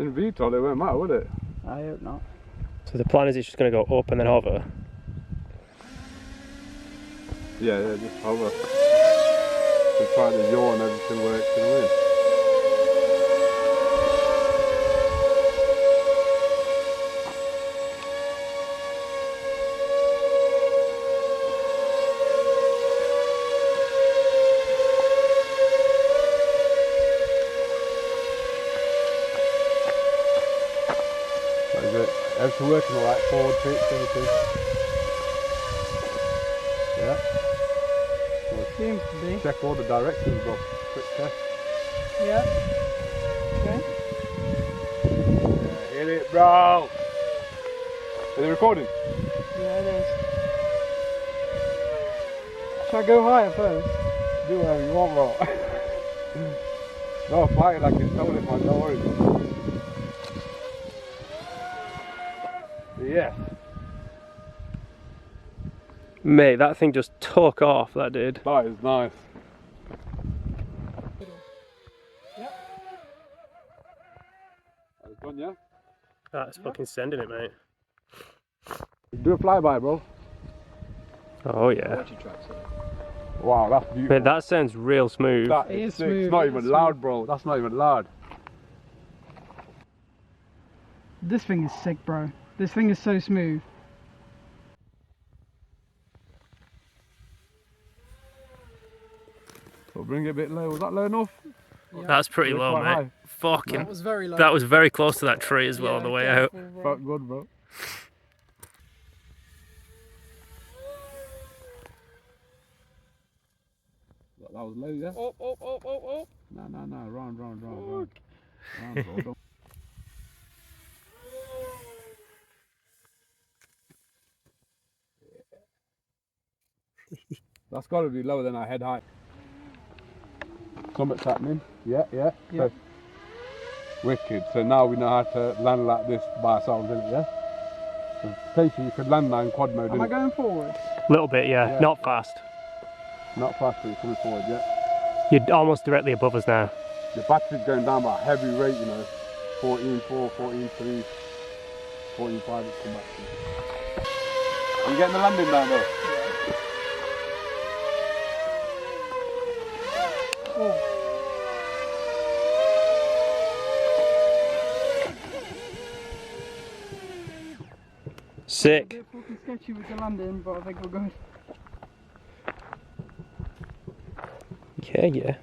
In VTOL it won't matter, would it? I hope not. So the plan is it's just going to go up and then hover? Yeah, just hover. Just try to yaw and everything works, you know what I mean? Everything working alright, forward pitch, everything. Yeah. Well, seems to be. Check all the directions, bro. Quick test. Yeah. Okay. Yeah, hit it, bro. Is it recording? Yeah, it is. Should I go higher first? Do whatever you want, bro. No, fly it like you stole it, man. Don't worry. Yes. Mate, that thing just took off, that did. That is nice. Yep. That's done, yeah? That's fucking sending it, mate. Do a flyby, bro. Oh yeah. Wow, that's beautiful. Mate, that sounds real smooth. That It is is sick. smooth, It's not it even is loud, smooth. bro. That's not even loud. This thing is sick, bro. This thing is so smooth. So bring it a bit low. Was that low enough? Yeah. That's pretty It was low, quite mate. high. Fucking. That was very low. That was very close to that tree as well on the way out. careful, bro. Felt good, bro. That was low, yeah? Up. No. Round. Round, bro. Don't- That's got to be lower than our head height. Summit's happening. Yeah. Yeah. So, wicked. So now we know how to land like this by ourselves, isn't it? Yeah. So potentially you could land now in quad mode. Am I innit? going forward? Little bit, yeah. Yeah. Not fast. Not fast, but you're coming forward. Yeah. You're almost directly above us now. The battery's going down by a heavy rate, you know. 14.4, 14.3, 14.5. It's come back to you. Are you getting the landing down though? Oh. A Sick. bit fucking sketchy with the landing, but I think we're good. Yeah. Yeah.